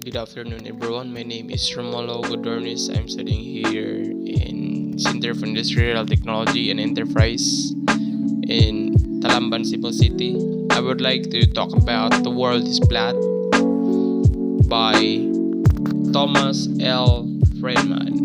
Good afternoon, everyone. My name is Romulo Godornis. I'm studying here in Center for Industrial Technology and Enterprise in Talamban, Cebu City. I would like to talk about The World is Flat by Thomas L. Friedman.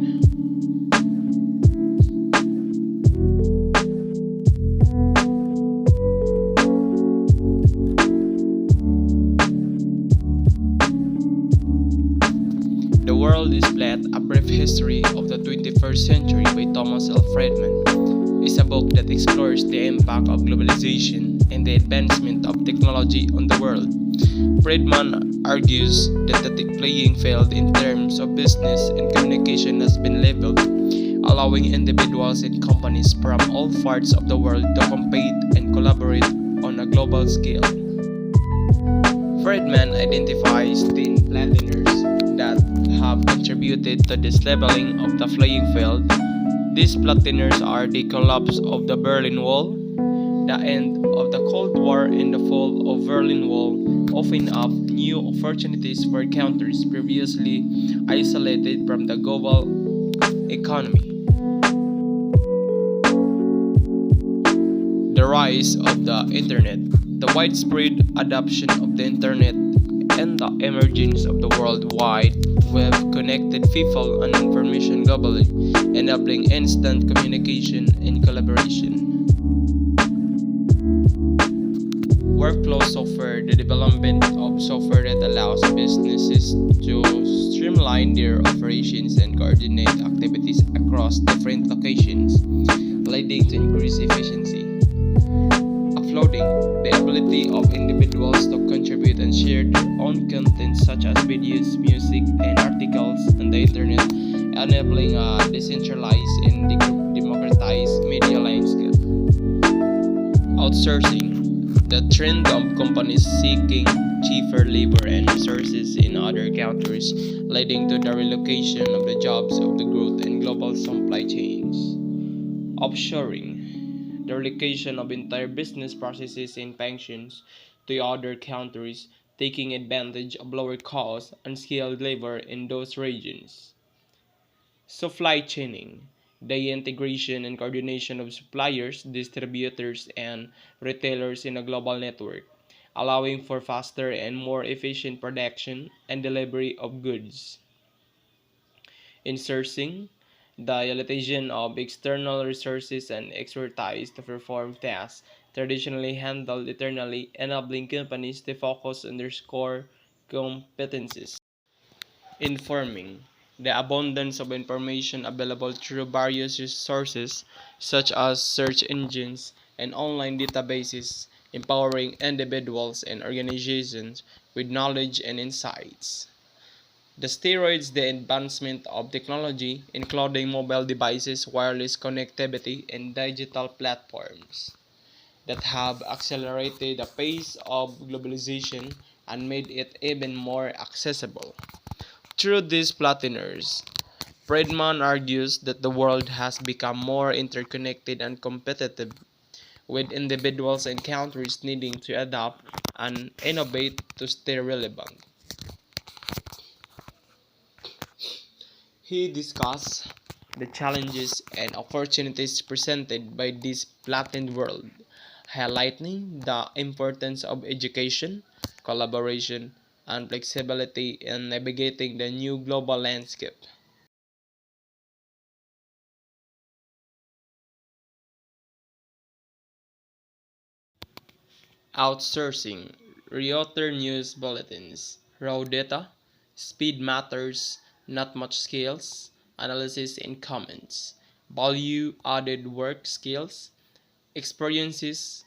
The World is Flat, A Brief History of the 21st Century by Thomas L. Friedman is a book that explores the impact of globalization and the advancement of technology on the world. Friedman argues that the playing field in terms of business and communication has been leveled, allowing individuals and companies from all parts of the world to compete and collaborate on a global scale. Friedman identifies 10 flatliners that have contributed to this leveling of the playing field. These flatliners are the collapse of the Berlin Wall, the end of the Cold War, and the fall of Berlin Wall open up new opportunities for countries previously isolated from the global economy. The rise of the Internet, the widespread adoption of the Internet, and the emergence of the World Wide Web connected people and information globally, enabling instant communication and collaboration. Workflow software, the development of software that allows businesses to streamline their operations and coordinate activities across different locations, leading to increased efficiency. Uploading, the ability of individuals to contribute and share their own content such as videos, music, and articles on the internet, enabling a decentralized and democratized media landscape. Outsourcing, the trend of companies seeking cheaper labor and resources in other countries, leading to the relocation of the jobs of the growth and global supply chains. Offshoring, the relocation of entire business processes and functions to other countries, taking advantage of lower cost and skilled labor in those regions. Supply chaining, the integration and coordination of suppliers, distributors, and retailers in a global network, allowing for faster and more efficient production and delivery of goods. Insourcing, the utilization of external resources and expertise to perform tasks traditionally handled internally, enabling companies to focus on their core competencies. Informing, the abundance of information available through various sources such as search engines and online databases, empowering individuals and organizations with knowledge and insights. The steroids, the advancement of technology, including mobile devices, wireless connectivity, and digital platforms that have accelerated the pace of globalization and made it even more accessible. Through these platiners, Friedman argues that the world has become more interconnected and competitive, with individuals and countries needing to adapt and innovate to stay relevant. He discussed the challenges and opportunities presented by this flattened world, highlighting the importance of education, collaboration, and flexibility in navigating the new global landscape. Outsourcing, Reuters news bulletins, raw data, speed matters, not much skills, analysis and comments, value added work skills, experiences,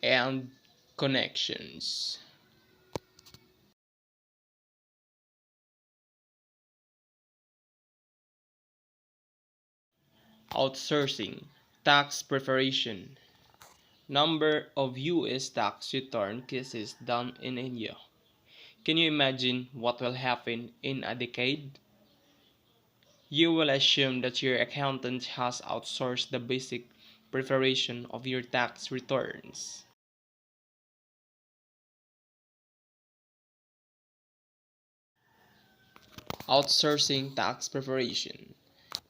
and connections. Outsourcing, tax preparation, number of US tax return cases done in India. Can you imagine what will happen in a decade? You will assume that your accountant has outsourced the basic preparation of your tax returns. Outsourcing tax preparation,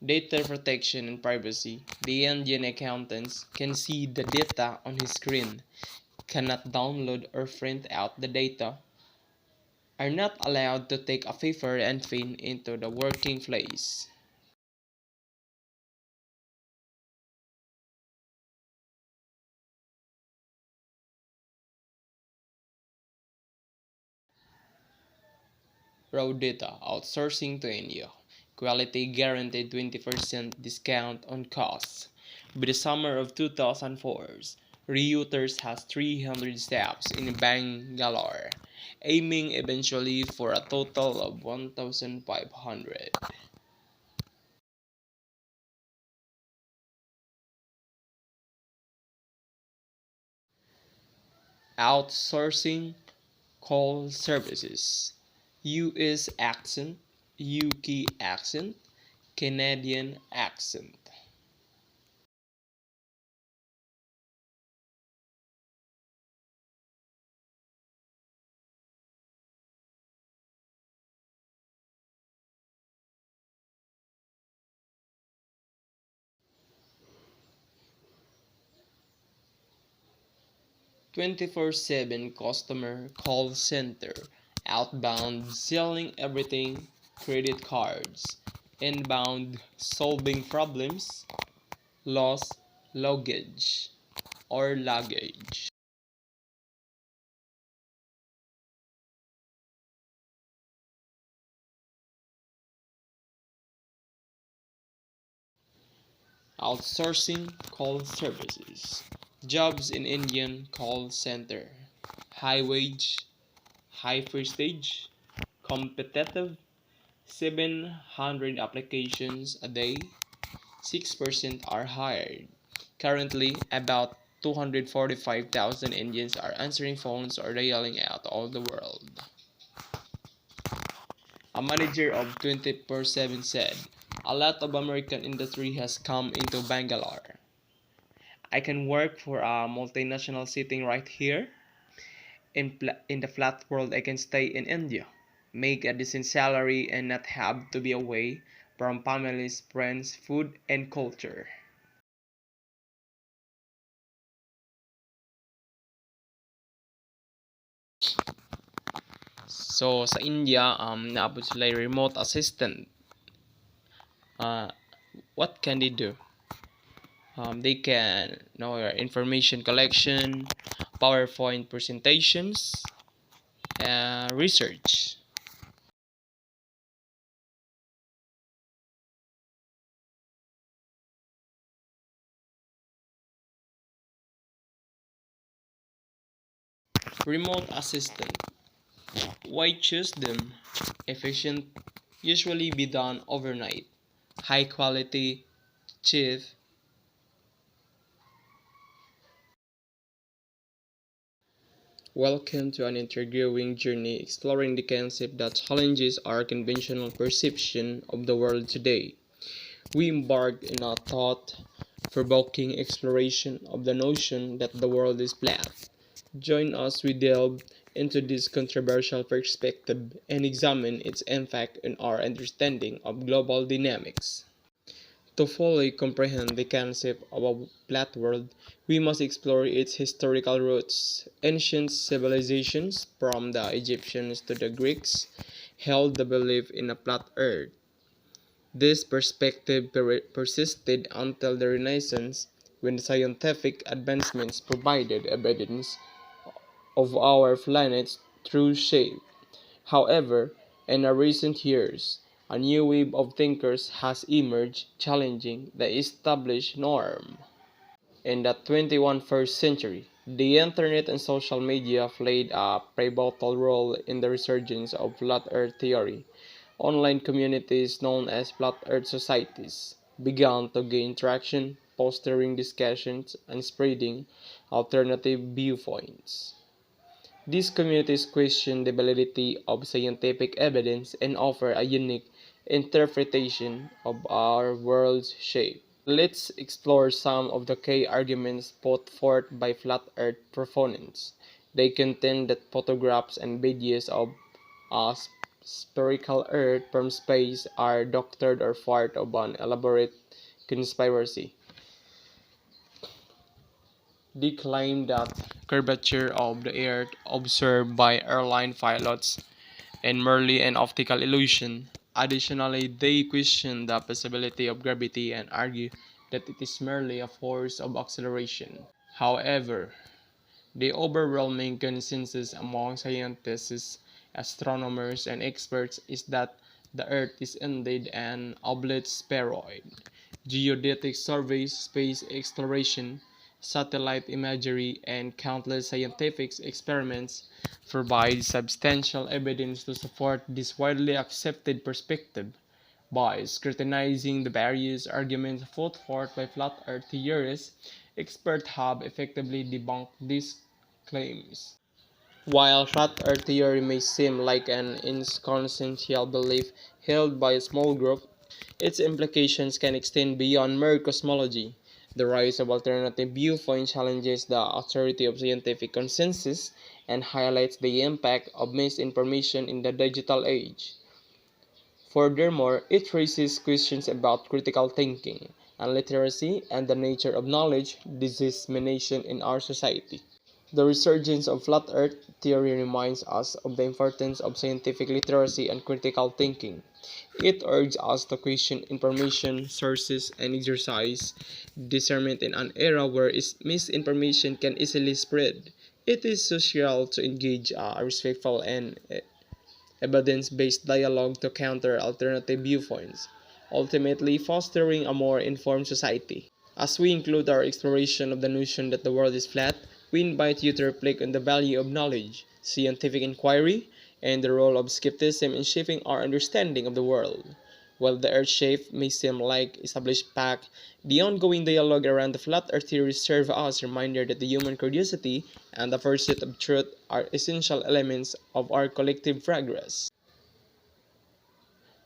data protection and privacy. The Indian accountants can see the data on his screen, cannot download or print out the data, are not allowed to take a paper and pen into the working place. Raw data outsourcing to India. Quality guaranteed 20% discount on costs. By the summer of 2004, Reuters has 300 staffs in Bangalore, aiming eventually for a total of 1,500. Outsourcing call services. US accent, UK accent, Canadian accent. 24/7 customer call center, outbound selling everything, credit cards, inbound solving problems, lost luggage or luggage. Outsourcing call services. Jobs in Indian call center. High wage, high prestige, competitive, 700 applications a day, 6% are hired. Currently, about 245,000 Indians are answering phones or dialing out all the world. A manager of 24/7 said, "A lot of American industry has come into Bangalore. I can work for a multinational sitting right here. In the flat world, I can stay in India, make a decent salary, and not have to be away from families, friends, food, and culture." So sa India, naabot sila yung remote assistant. Uh, what can they do? They can know your information collection, PowerPoint presentations, research, remote assistant. Why choose them? Efficient, usually be done overnight. High quality, cheap. Welcome to an intriguing journey exploring the concept that challenges our conventional perception of the world today. We embark in a thought-provoking exploration of the notion that the world is flat. Join us we delve into this controversial perspective and examine its impact on our understanding of global dynamics. To fully comprehend the concept of a flat world, we must explore its historical roots. Ancient civilizations, from the Egyptians to the Greeks, held the belief in a flat earth. This perspective persisted until the Renaissance, when scientific advancements provided evidence of our planet's true shape. However, in recent years, a new wave of thinkers has emerged challenging the established norm. In the 21st century, the internet and social media played a pivotal role in the resurgence of flat earth theory. Online communities known as flat earth societies began to gain traction, fostering discussions and spreading alternative viewpoints. These communities question the validity of scientific evidence and offer a unique interpretation of our world's shape. Let's explore some of the key arguments put forth by flat earth proponents. They contend that photographs and videos of us spherical Earth from space are doctored or part of an elaborate conspiracy. They claim that curvature of the Earth observed by airline pilots is merely an optical illusion. Additionally, they question the possibility of gravity and argue that it is merely a force of acceleration. However, the overwhelming consensus among scientists, astronomers, and experts is that the Earth is indeed an oblate spheroid. Geodetic surveys, space exploration, satellite imagery, and countless scientific experiments provide substantial evidence to support this widely accepted perspective. By scrutinizing the various arguments put forth by flat earth theorists, experts have effectively debunked these claims. While flat earth theory may seem like an inconsequential belief held by a small group, its implications can extend beyond mere cosmology. The rise of alternative viewpoints challenges the authority of scientific consensus and highlights the impact of misinformation in the digital age. Furthermore, it raises questions about critical thinking and literacy and the nature of knowledge dissemination in our society. The resurgence of flat earth theory reminds us of the importance of scientific literacy and critical thinking. It urges us to question information sources and exercise discernment in an era where misinformation can easily spread. It is crucial to engage a respectful and evidence-based dialogue to counter alternative viewpoints, ultimately fostering a more informed society. As we include our exploration of the notion that the world is flat, we invite you to reflect on the value of knowledge, scientific inquiry, and the role of skepticism in shaping our understanding of the world. While the Earth shape may seem like established fact, the ongoing dialogue around the flat Earth theory serves as a reminder that the human curiosity and the pursuit of truth are essential elements of our collective progress.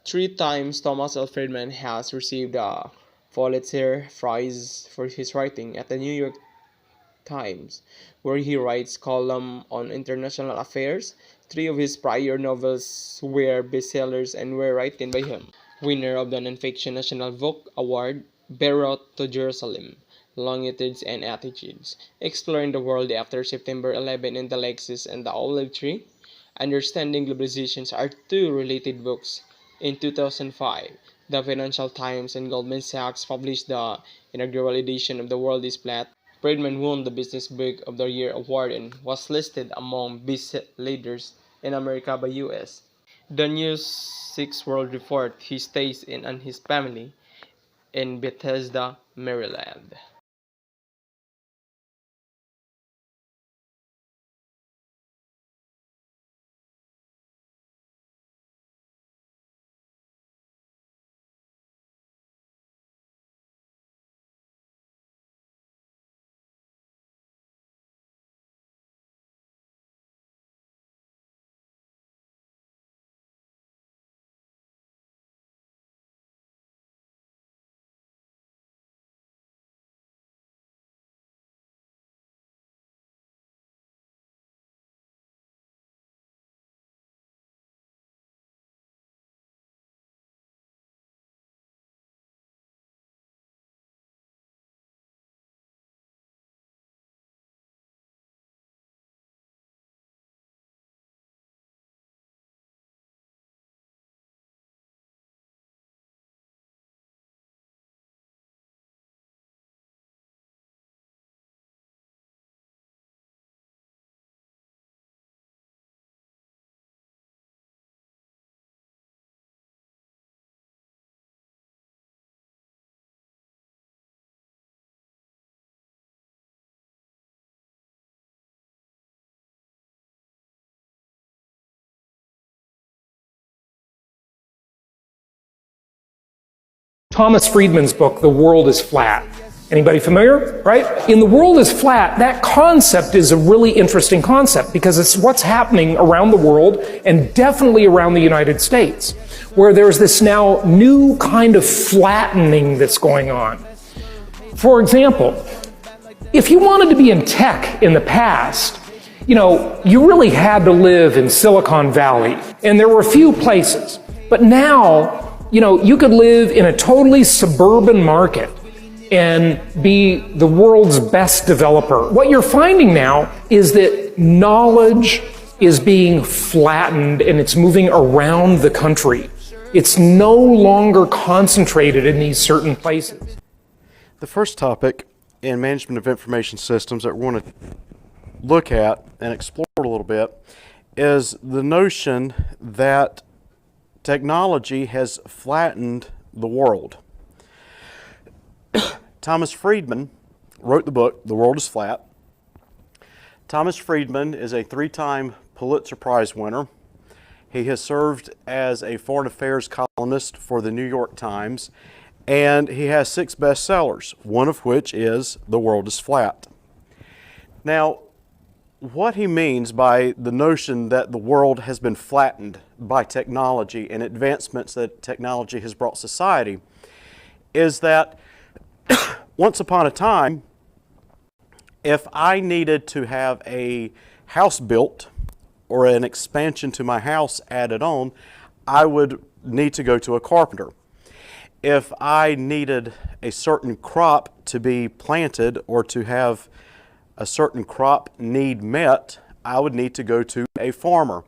Three times Thomas L. Friedman has received a Pulitzer Prize for his writing at the New York Times, where he writes columns on international affairs. Three of his prior novels were bestsellers and were written by him. Winner of the Nonfiction National Book Award, Road to Jerusalem, Longitudes and Attitudes, Exploring the World After September 11 in the Lexus and the Olive Tree, Understanding Globalizations are two related books. In 2005, the Financial Times and Goldman Sachs published the inaugural edition of The World is Flat. Friedman won the Business Book of the Year award and was listed among best leaders in America by US. The News 6 World Report he stays in and his family in Bethesda, Maryland. Thomas Friedman's book, The World is Flat. Anybody familiar? Right? In The World is Flat, that concept is a really interesting concept because it's what's happening around the world and definitely around the United States, where there's this now new kind of flattening that's going on. For example, if you wanted to be in tech in the past, you really had to live in Silicon Valley And there were a few places. But now, you could live in a totally suburban market and be the world's best developer. What you're finding now is that knowledge is being flattened and it's moving around the country. It's no longer concentrated in these certain places. The first topic in management of information systems that we're going to look at and explore a little bit is the notion that technology has flattened the world. Thomas Friedman wrote the book, The World is Flat. Thomas Friedman is a 3-time Pulitzer Prize winner. He has served as a foreign affairs columnist for the New York Times, and he has 6 bestsellers, one of which is The World is Flat. Now, what he means by the notion that the world has been flattened by technology and advancements that technology has brought society is that once upon a time, if I needed to have a house built or an expansion to my house added on, I would need to go to a carpenter. If I needed a certain crop to be planted or to have a certain crop need met, I would need to go to a farmer.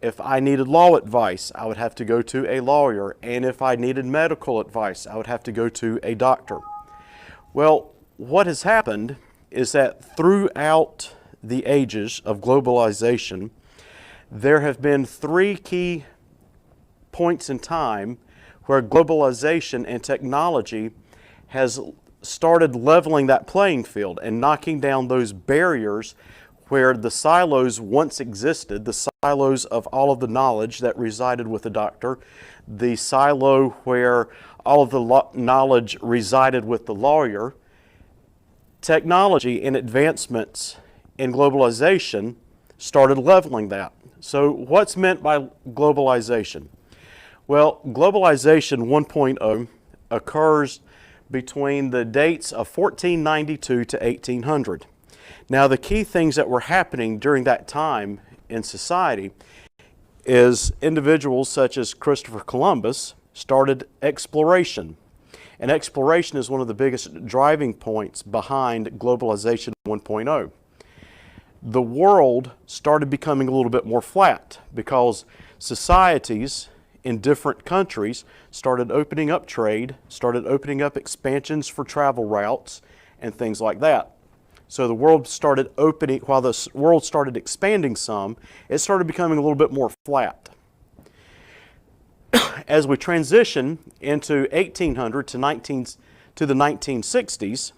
If I needed law advice, I would have to go to a lawyer. And if I needed medical advice, I would have to go to a doctor. Well, what has happened is that throughout the ages of globalization, there have been 3 key points in time where globalization and technology has started leveling that playing field and knocking down those barriers where the silos once existed, the silos of all of the knowledge that resided with the doctor, the silo where all of the knowledge resided with the lawyer. Technology and advancements in globalization started leveling that. So what's meant by globalization? Well, globalization 1.0 occurs between the dates of 1492 to 1800. Now, the key things that were happening during that time in society is individuals such as Christopher Columbus started exploration. And exploration is one of the biggest driving points behind globalization 1.0. The world started becoming a little bit more flat because societies in different countries started opening up trade, started opening up expansions for travel routes and things like that. So the world started opening, while the world started expanding some, it started becoming a little bit more flat. As we transition into 1800 to the 1960s,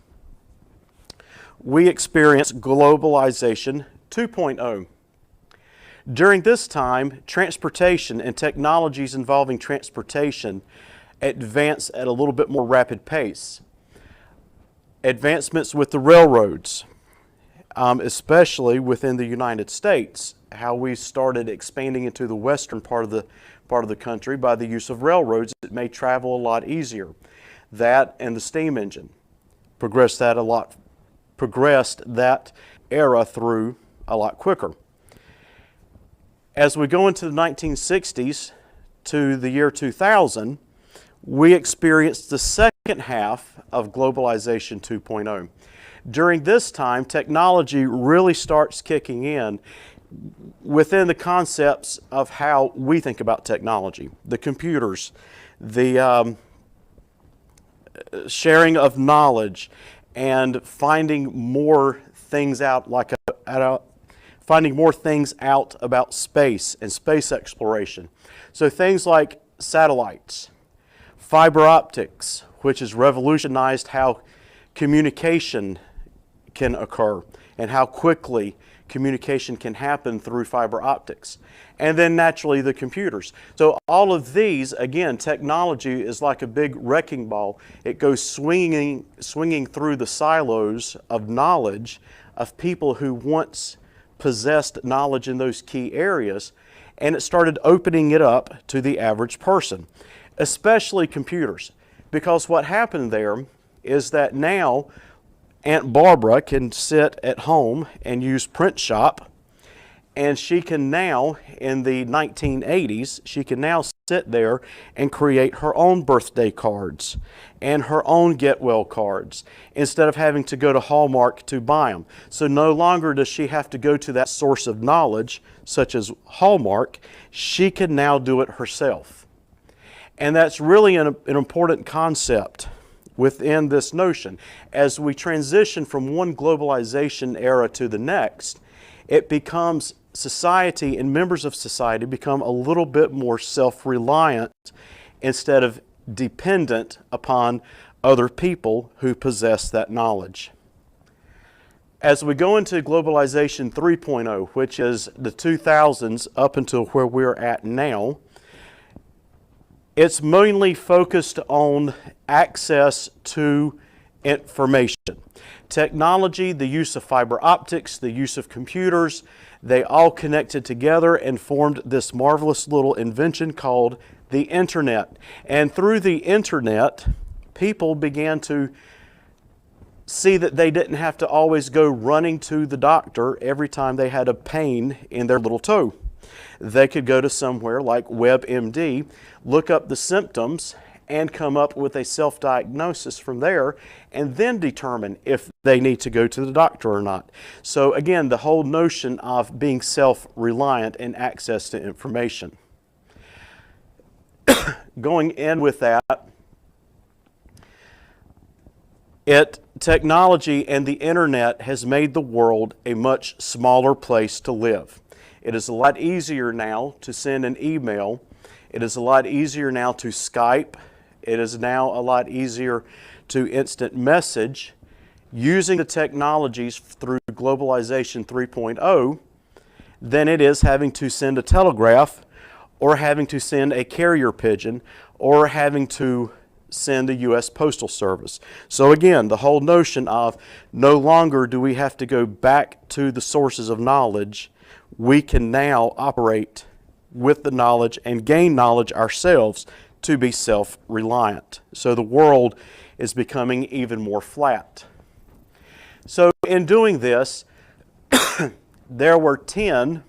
we experience globalization 2.0. During this time, transportation and technologies involving transportation advance at a little bit more rapid pace. Advancements with the railroads, especially within the United States, how we started expanding into the western part of the country by the use of railroads, it made travel a lot easier. That and the steam engine progressed that era through a lot quicker. As we go into the 1960s to the year 2000, we experienced the second half of globalization 2.0. During this time, technology really starts kicking in within the concepts of how we think about technology. The computers, the sharing of knowledge, and finding more things out, finding more things out about space and space exploration. So things like satellites, fiber optics, which has revolutionized how communication can occur and how quickly communication can happen through fiber optics. And then naturally the computers. So all of these, again, technology is like a big wrecking ball. It goes swinging through the silos of knowledge of people who once possessed knowledge in those key areas, and it started opening it up to the average person, especially computers. Because what happened there is that now Aunt Barbara can sit at home and use Print Shop And she can now, in the 1980s, she can now sit there and create her own birthday cards and her own get well cards instead of having to go to Hallmark to buy them. So no longer does she have to go to that source of knowledge, such as Hallmark. She can now do it herself. And that's really an important concept within this notion. As we transition from one globalization era to the next, it becomes society and members of society become a little bit more self-reliant instead of dependent upon other people who possess that knowledge. As we go into globalization 3.0, which is the 2000s up until where we're at now, it's mainly focused on access to information. Technology, the use of fiber optics, the use of computers, they all connected together and formed this marvelous little invention called the internet. And through the internet, people began to see that they didn't have to always go running to the doctor every time they had a pain in their little toe. They could go to somewhere like WebMD, look up the symptoms, and come up with a self-diagnosis from there, and then determine if they need to go to the doctor or not. So again, the whole notion of being self-reliant and access to information. Going in with that, technology and the internet has made the world a much smaller place to live. It is a lot easier now to send an email. It is a lot easier now to Skype. It is now a lot easier to instant message using the technologies through globalization 3.0 than it is having to send a telegraph or having to send a carrier pigeon or having to send the U.S. Postal Service. So again, the whole notion of no longer do we have to go back to the sources of knowledge. We can now operate with the knowledge and gain knowledge ourselves to be self-reliant. So the world is becoming even more flat. So in doing this, there were 10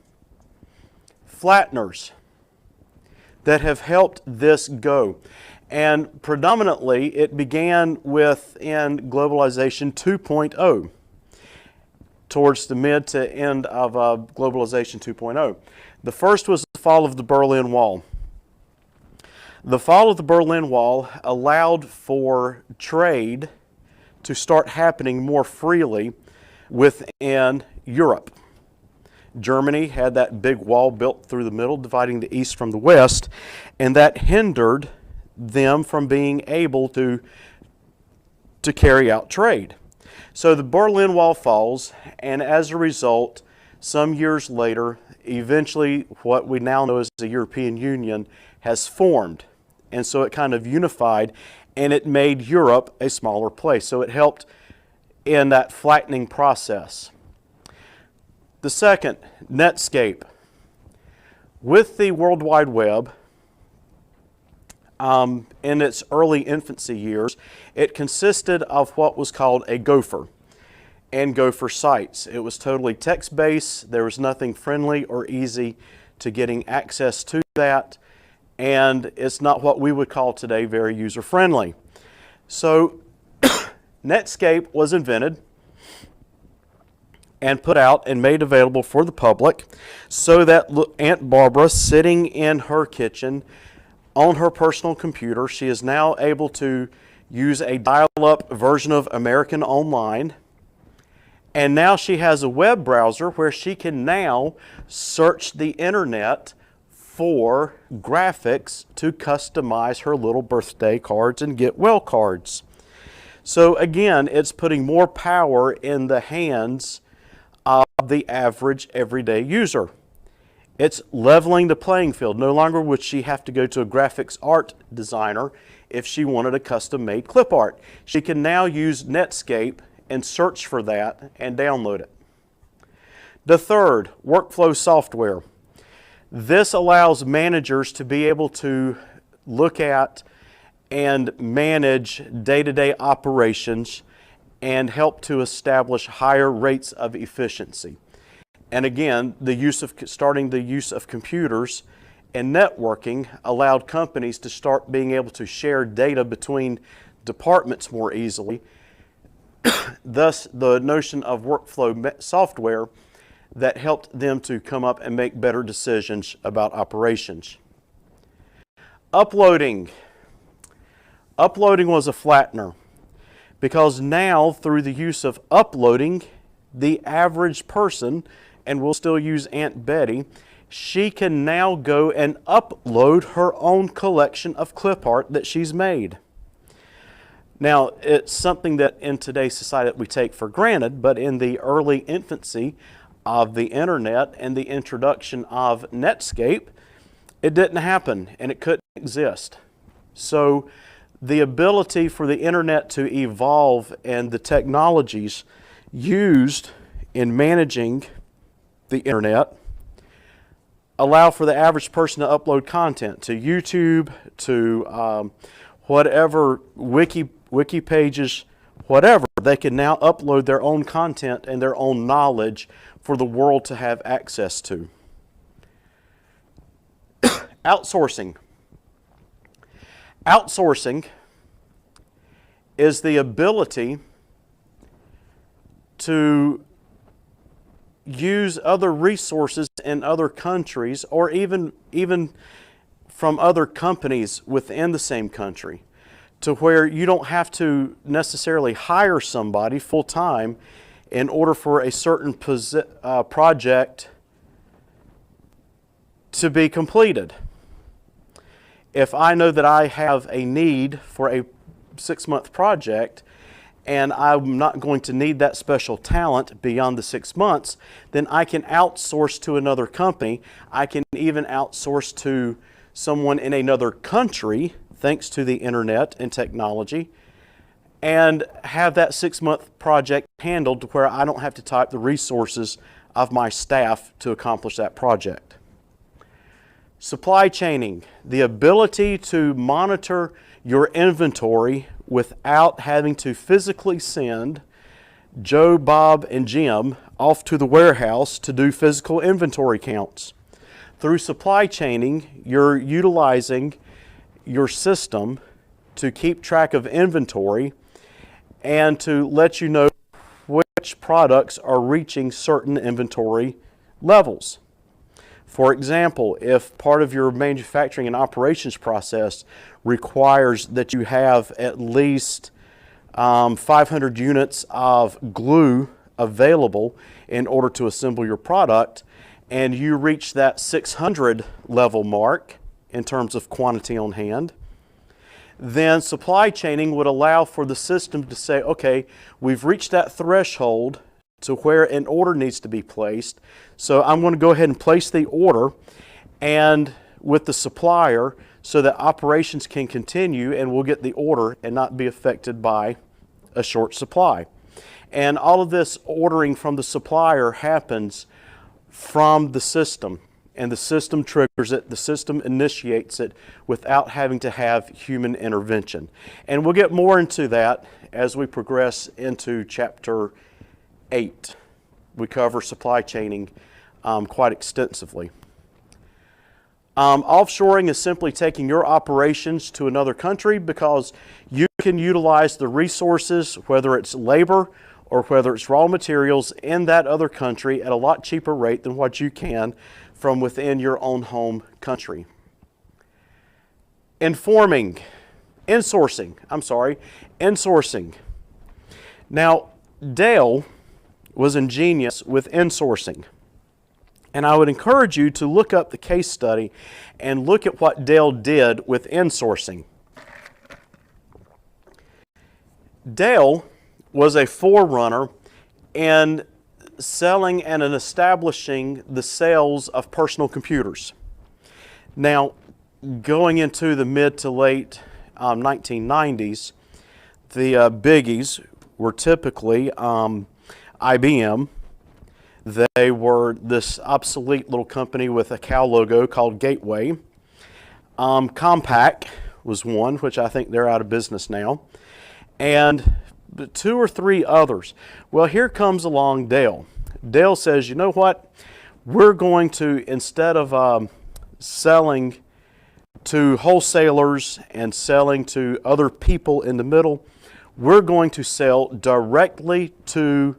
flatteners that have helped this go. And predominantly it began within globalization 2.0, towards the mid to end of globalization 2.0. The first was the fall of the Berlin Wall. The fall of the Berlin Wall allowed for trade to start happening more freely within Europe. Germany had that big wall built through the middle, dividing the east from the west, and that hindered them from being able to carry out trade. So the Berlin Wall falls, and as a result, some years later, eventually what we now know as the European Union has formed. And so it kind of unified, and it made Europe a smaller place. So it helped in that flattening process. The second, Netscape. With the World Wide Web, in its early infancy years, it consisted of what was called a gopher and gopher sites. It was totally text-based. There was nothing friendly or easy to getting access to that, and it's not what we would call today very user-friendly. So Netscape was invented and put out and made available for the public so that Aunt Barbara, sitting in her kitchen on her personal computer, she is now able to use a dial-up version of American Online. And now she has a web browser where she can now search the internet for graphics to customize her little birthday cards and get well cards. So again, it's putting more power in the hands of the average everyday user. It's leveling the playing field. No longer would she have to go to a graphics art designer if she wanted a custom-made clip art. She can now use Netscape and search for that and download it. The third, workflow software. This allows managers to be able to look at and manage day-to-day operations and help to establish higher rates of efficiency. And again, starting the use of computers and networking allowed companies to start being able to share data between departments more easily. Thus, the notion of workflow software that helped them to come up and make better decisions about operations. Uploading. Uploading was a flattener because now, through the use of uploading, the average person, and we'll still use Aunt Betty, she can now go and upload her own collection of clip art that she's made. Now, it's something that in today's society that we take for granted, but in the early infancy of the internet and the introduction of Netscape, it didn't happen and it couldn't exist. So the ability for the internet to evolve and the technologies used in managing the internet allow for the average person to upload content to YouTube, to whatever wiki pages, whatever. They can now upload their own content and their own knowledge for the world to have access to. Outsourcing. Outsourcing is the ability to use other resources in other countries or even from other companies within the same country, to where you don't have to necessarily hire somebody full-time in order for a certain project to be completed. If I know that I have a need for a 6-month project and I'm not going to need that special talent beyond the 6 months, then I can outsource to another company. I can even outsource to someone in another country, thanks to the internet and technology, and have that 6-month project handled to where I don't have to type the resources of my staff to accomplish that project. Supply chaining, the ability to monitor your inventory without having to physically send Joe, Bob, and Jim off to the warehouse to do physical inventory counts. Through supply chaining, you're utilizing your system to keep track of inventory and to let you know which products are reaching certain inventory levels. For example, if part of your manufacturing and operations process requires that you have at least 500 units of glue available in order to assemble your product, and you reach that 600 level mark in terms of quantity on hand, then supply chaining would allow for the system to say, okay, we've reached that threshold to where an order needs to be placed. So I'm going to go ahead and place the order and with the supplier so that operations can continue and we'll get the order and not be affected by a short supply. And all of this ordering from the supplier happens from the system, and the system triggers it, the system initiates it without having to have human intervention. And we'll get more into that as we progress into chapter 8. We cover supply chaining quite extensively. Offshoring is simply taking your operations to another country because you can utilize the resources, whether it's labor or whether it's raw materials, in that other country at a lot cheaper rate than what you can from within your own home country. Insourcing. Now, Dale was ingenious with insourcing. And I would encourage you to look up the case study and look at what Dale did with insourcing. Dale was a forerunner in selling and in establishing the sales of personal computers. Now, going into the mid to late 1990s, the biggies were typically IBM. They were this obsolete little company with a cow logo called Gateway. Compaq was one, which I think they're out of business now. And 2 or 3 others. Well, here comes along Dale. Dell says, you know what? We're going to, instead of selling to wholesalers and selling to other people in the middle, we're going to sell directly to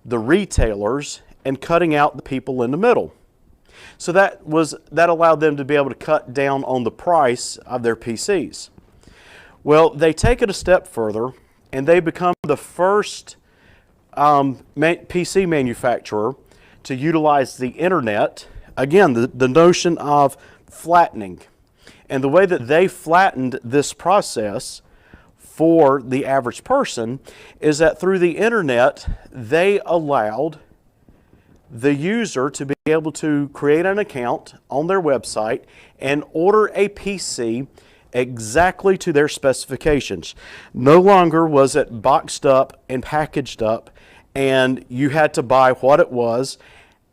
the retailers and cutting out the people in the middle. So that allowed them to be able to cut down on the price of their PCs. Well, they take it a step further and they become the first PC manufacturer to utilize the internet. Again, the notion of flattening. And the way that they flattened this process for the average person is that through the internet, they allowed the user to be able to create an account on their website and order a PC exactly to their specifications. No longer was it boxed up and packaged up and you had to buy what it was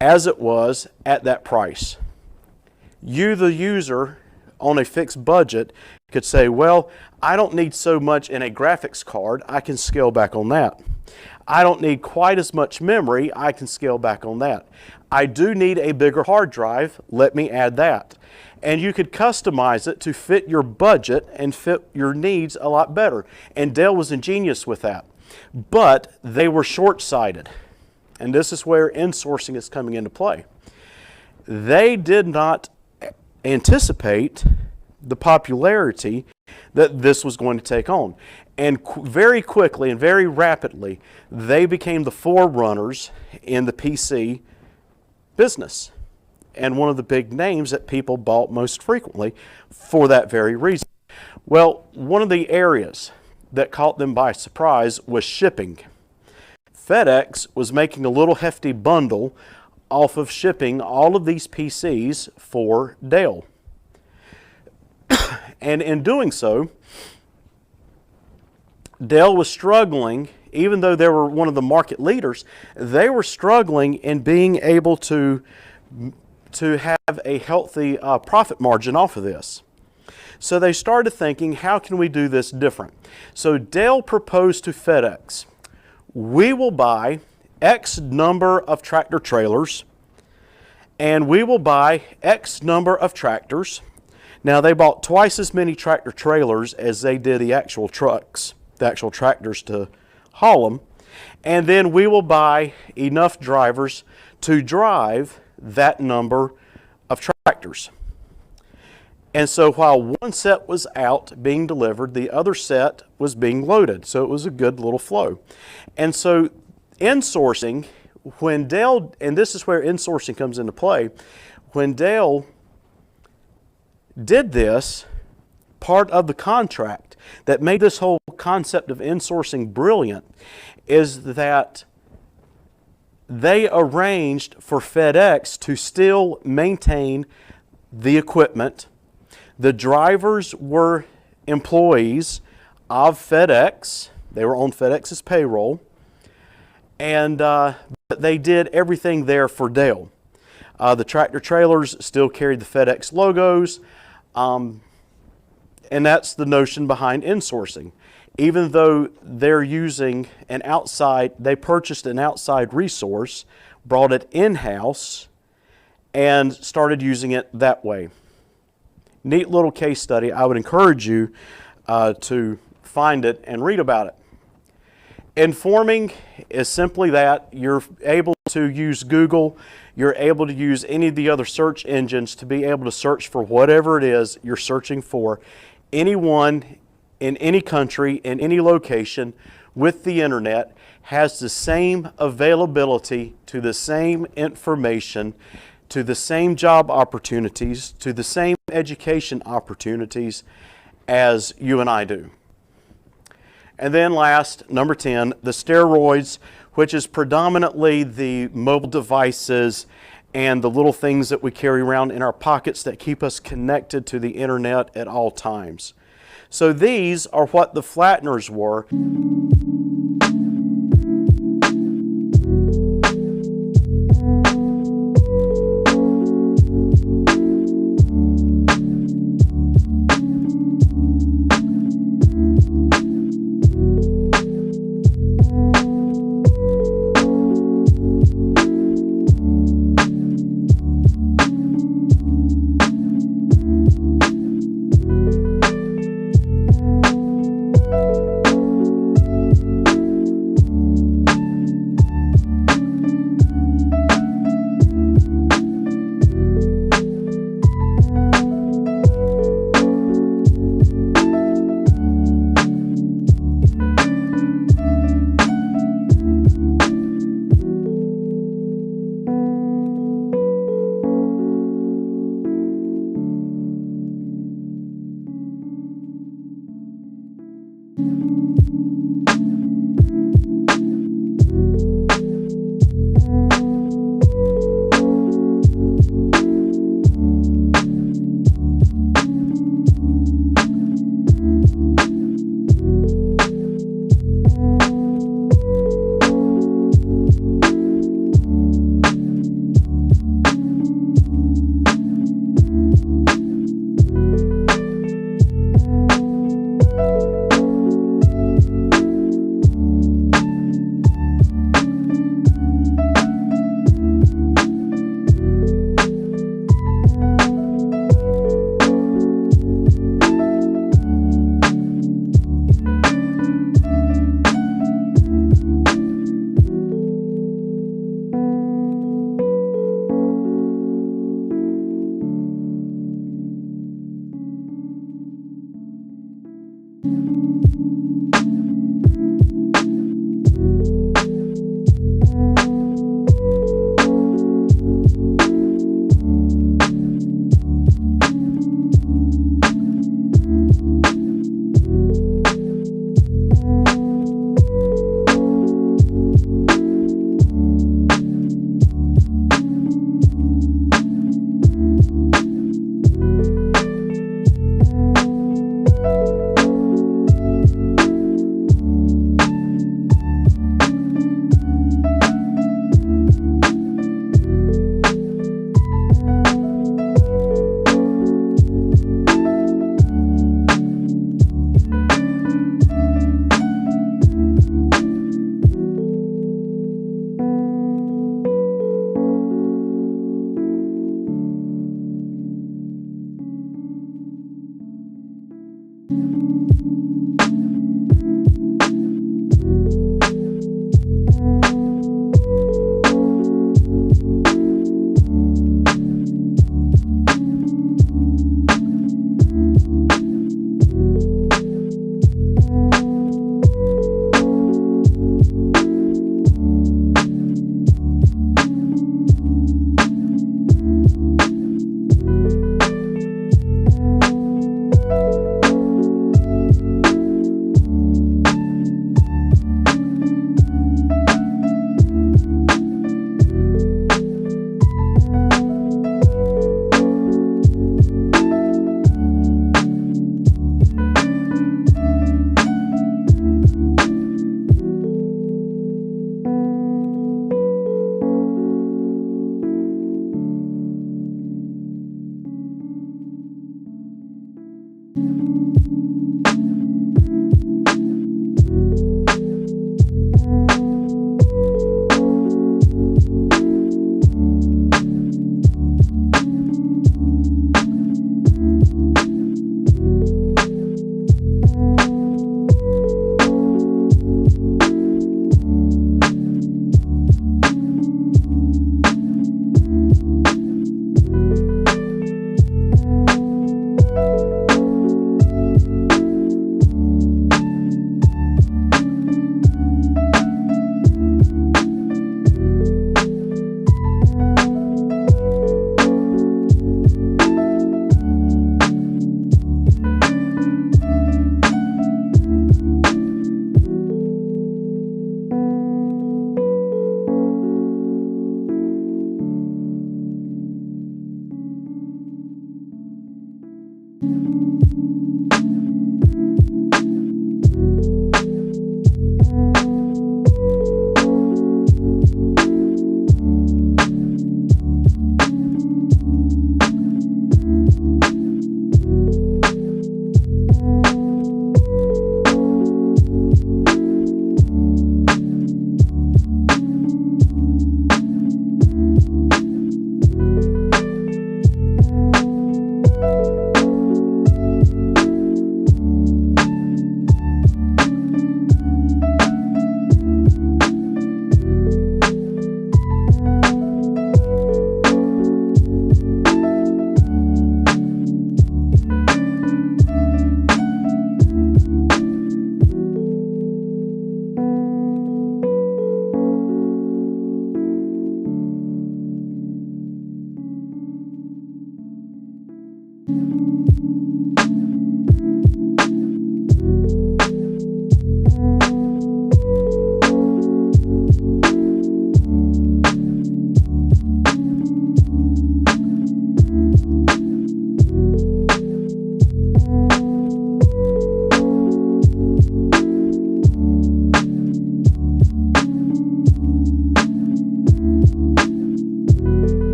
as it was at that price. You, the user, on a fixed budget, could say, well, I don't need so much in a graphics card, I can scale back on that. I don't need quite as much memory, I can scale back on that. I do need a bigger hard drive, let me add that. And you could customize it to fit your budget and fit your needs a lot better. And Dell was ingenious with that. But they were short-sighted. And this is where insourcing is coming into play. They did not anticipate the popularity that this was going to take on. And very quickly and very rapidly, they became the forerunners in the PC business. And one of the big names that people bought most frequently for that very reason. Well, one of the areas that caught them by surprise was shipping. FedEx was making a little hefty bundle off of shipping all of these PCs for Dell. And in doing so, Dell was struggling, even though they were one of the market leaders, they were struggling in being able to have a healthy profit margin off of this. So they started thinking, how can we do this different? So Dell proposed to FedEx, we will buy X number of tractor trailers, and we will buy X number of tractors. Now, they bought twice as many tractor trailers as they did the actual trucks, the actual tractors to haul them. And then we will buy enough drivers to drive that number of tractors. And so while one set was out being delivered, the other set was being loaded. So it was a good little flow. And so insourcing, when Dell, and this is where insourcing comes into play, when Dell did this, part of the contract that made this whole concept of insourcing brilliant is that they arranged for FedEx to still maintain the equipment. The drivers were employees of FedEx. They were on FedEx's payroll. And they did everything there for Dell. The tractor trailers still carried the FedEx logos. And that's the notion behind insourcing. Even though they're using an outside, they purchased an outside resource, brought it in-house, and started using it that way. Neat little case study. I would encourage you to find it and read about it. Informing is simply that. You're able to use Google, you're able to use any of the other search engines to be able to search for whatever it is you're searching for. Anyone in any country, in any location with the internet has the same availability to the same information, to the same job opportunities, to the same education opportunities as you and I do. And then last, number 10, the steroids, which is predominantly the mobile devices and the little things that we carry around in our pockets that keep us connected to the internet at all times. So these are what the flatteners were.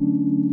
you.